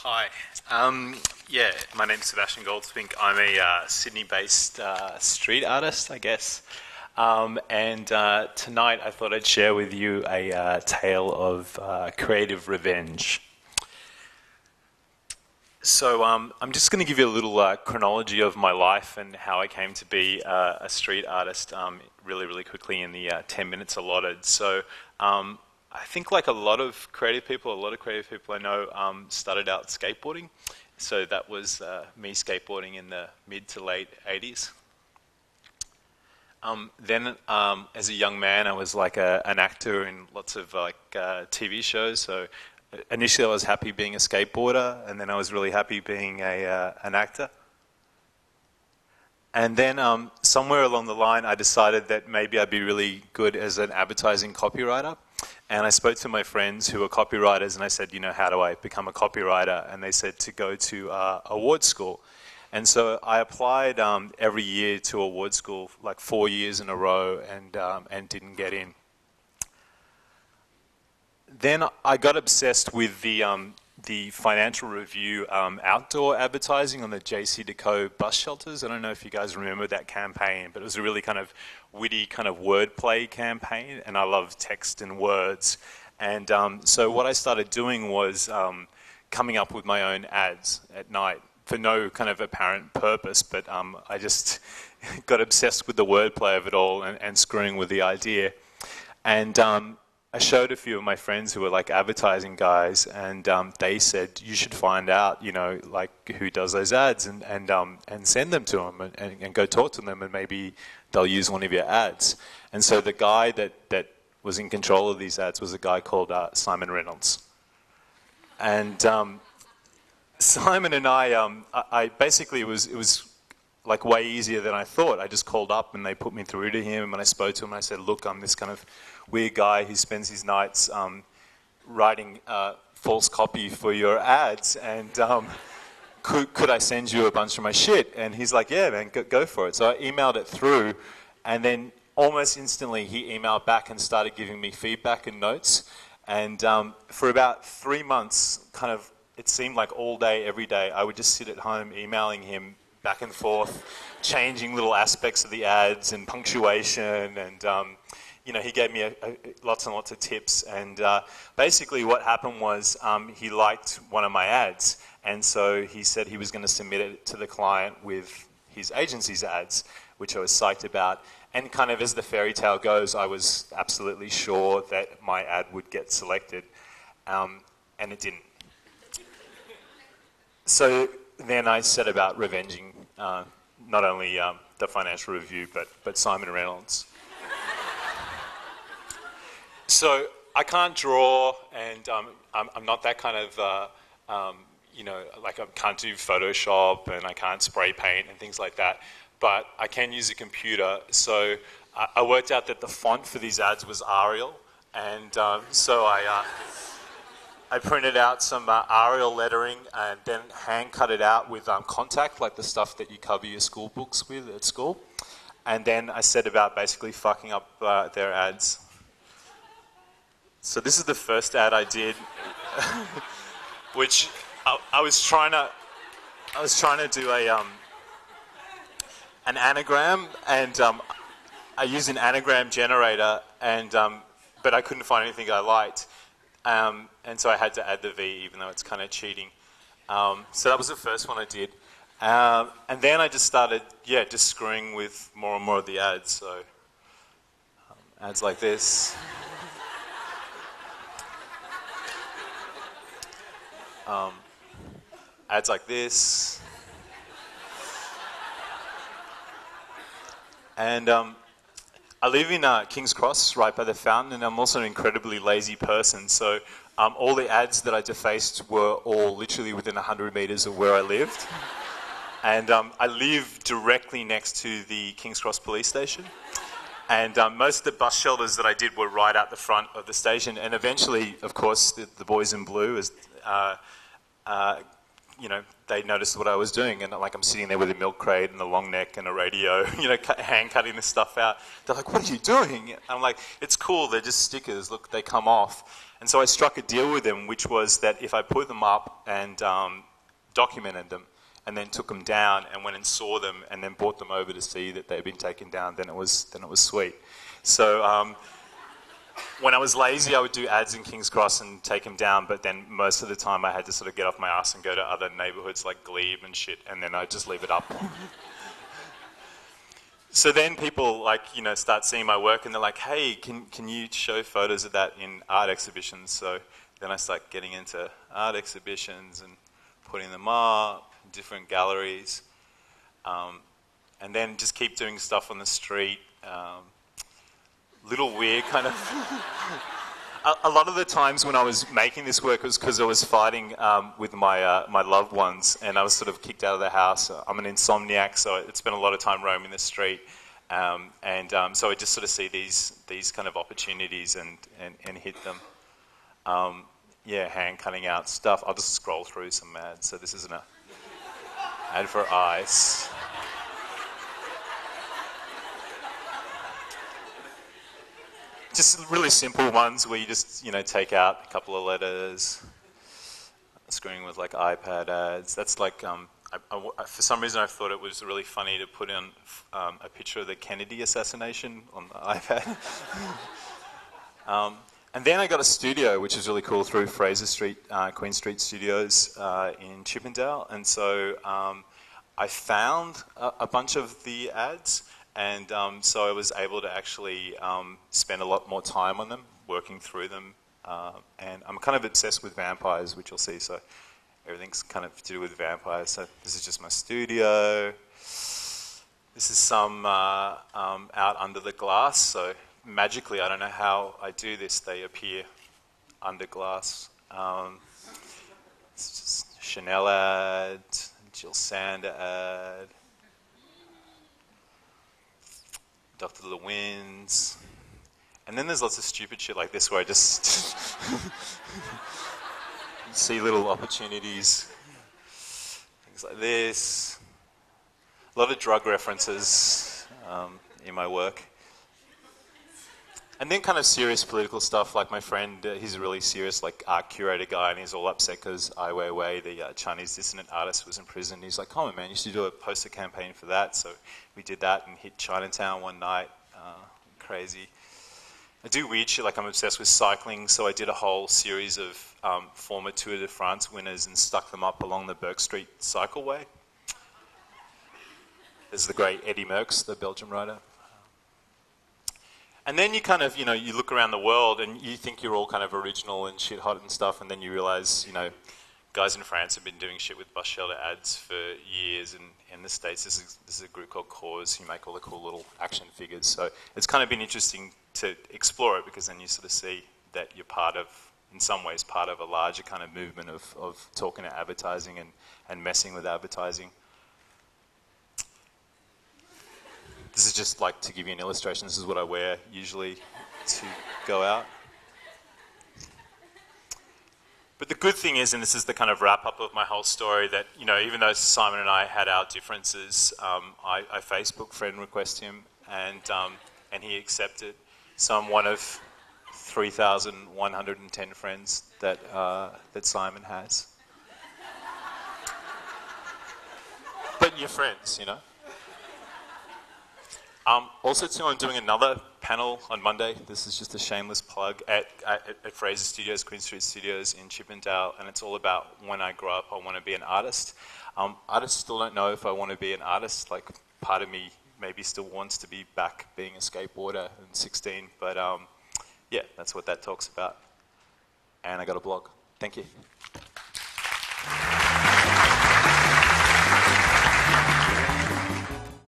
Hi. Yeah, my name's Sebastian Goldspink. I'm a Sydney-based street artist, I guess. And tonight I thought I'd share with you a tale of creative revenge. So I'm just going to give you a little chronology of my life and how I came to be a street artist really, really quickly in the 10 minutes allotted. So I think like a lot of creative people I know started out skateboarding. So that was me skateboarding in the mid to late 80s. Then as a young man, I was like an actor in lots of like TV shows. So initially I was happy being a skateboarder, and then I was really happy being an actor. And then somewhere along the line, I decided that maybe I'd be really good as an advertising copywriter. And I spoke to my friends who were copywriters, and I said, you know, how do I become a copywriter? And they said to go to award school. And so I applied every year to award school, like 4 years in a row, and didn't get in. Then I got obsessed with the Financial Review outdoor advertising on the JC Deco bus shelters. I don't know if you guys remember that campaign, but it was a really kind of witty kind of wordplay campaign, and I love text and words. And so what I started doing was coming up with my own ads at night for no kind of apparent purpose, but I just got obsessed with the wordplay of it all and screwing with the idea. And I showed a few of my friends who were like advertising guys, and they said, you should find out, you know, like who does those ads and send them to them and go talk to them, and maybe they'll use one of your ads. And so the guy that was in control of these ads was a guy called Simon Reynolds. And Simon and I basically, it was like way easier than I thought. I just called up and they put me through to him, and I spoke to him and I said, look, I'm this kind of weird guy who spends his nights writing false copy for your ads, and could I send you a bunch of my shit? And he's like, yeah, man, go for it. So I emailed it through, and then almost instantly he emailed back and started giving me feedback and notes. And for about 3 months, kind of, it seemed like all day, every day, I would just sit at home emailing him back and forth, changing little aspects of the ads and punctuation, and you know, he gave me lots and lots of tips. And basically what happened was he liked one of my ads, and so he said he was going to submit it to the client with his agency's ads, which I was psyched about. And kind of as the fairy tale goes, I was absolutely sure that my ad would get selected, and it didn't. So then I set about revenging not only the Financial Review, but Simon Reynolds. So I can't draw, and I'm not that kind of, you know, like I can't do Photoshop, and I can't spray paint and things like that, but I can use a computer. So I worked out that the font for these ads was Arial, and so I printed out some Arial lettering and then hand cut it out with contact, like the stuff that you cover your school books with at school. And then I set about basically fucking up their ads. So this is the first ad I did, which I was trying to do an anagram, and I used an anagram generator, and but I couldn't find anything I liked. And so I had to add the V, even though it's kind of cheating. So that was the first one I did. And then I just started, just screwing with more and more of the ads. So ads like this. Ads like this. And I live in King's Cross, right by the fountain, and I'm also an incredibly lazy person. So all the ads that I defaced were all literally within 100 meters of where I lived. And I live directly next to the King's Cross police station. And most of the bus shelters that I did were right out the front of the station. And eventually, of course, the boys in blue, you know, they noticed what I was doing, and like I'm sitting there with a milk crate and a long neck and a radio, you know, hand cutting this stuff out. They're like, "What are you doing?" And I'm like, "It's cool. They're just stickers. Look, they come off." And so I struck a deal with them, which was that if I put them up and documented them, and then took them down and went and saw them and then brought them over to see that they'd been taken down, then it was sweet. So when I was lazy, I would do ads in King's Cross and take them down, but then most of the time I had to sort of get off my ass and go to other neighborhoods like Glebe and shit, and then I'd just leave it up. So then people like, you know, start seeing my work and they're like, hey, can you show photos of that in art exhibitions? So then I start getting into art exhibitions and putting them up, different galleries, and then just keep doing stuff on the street. Little weird kind of... A lot of the times when I was making this work was because I was fighting with my loved ones, and I was sort of kicked out of the house. I'm an insomniac, so I spent a lot of time roaming the street, so I just sort of see these kind of opportunities and hit them. Yeah, hand cutting out stuff. I'll just scroll through some ads. So this isn't a ad for ice. Just really simple ones where you just, you know, take out a couple of letters, screening with like iPad ads. That's like, for some reason I thought it was really funny to put in a picture of the Kennedy assassination on the iPad. And then I got a studio, which is really cool, through Fraser Street, Queen Street Studios in Chippendale. And so I found a bunch of the ads, and so I was able to actually spend a lot more time on them, working through them. And I'm kind of obsessed with vampires, which you'll see. So everything's kind of to do with vampires. So this is just my studio. This is some out under the glass. So magically, I don't know how I do this, they appear under glass. It's just Chanel ad, Jill Sander ad, Dr. Lewin's. And then there's lots of stupid shit like this where I just see little opportunities. Things like this. A lot of drug references in my work. And then kind of serious political stuff, like my friend, he's a really serious like art curator guy, and he's all upset because Ai Weiwei, the Chinese dissident artist, was in prison. He's like, come on man, you should do a poster campaign for that. So we did that and hit Chinatown one night. Crazy. I do weird shit, like I'm obsessed with cycling, so I did a whole series of former Tour de France winners and stuck them up along the Burke Street cycleway. There's the great Eddy Merckx, the Belgian rider. And then you kind of, you know, you look around the world and you think you're all kind of original and shit hot and stuff, and then you realize, you know, guys in France have been doing shit with bus shelter ads for years, and in the States this is a group called Cause who make all the cool little action figures. So it's kind of been interesting to explore it, because then you sort of see that you're part of, in some ways, part of a larger kind of movement of talking to advertising and messing with advertising. This is just like to give you an illustration. This is what I wear usually to go out. But the good thing is, and this is the kind of wrap up of my whole story, that, you know, even though Simon and I had our differences, I Facebook friend request him, and he accepted. So I'm one of 3,110 friends that Simon has. But you're friends, you know. Also, too, I'm doing another panel on Monday. This is just a shameless plug at Fraser Studios, Queen Street Studios in Chippendale, and it's all about when I grow up, I want to be an artist. I just still don't know if I want to be an artist. Like, part of me maybe still wants to be back being a skateboarder in 16, but yeah, that's what that talks about. And I got a blog. Thank you.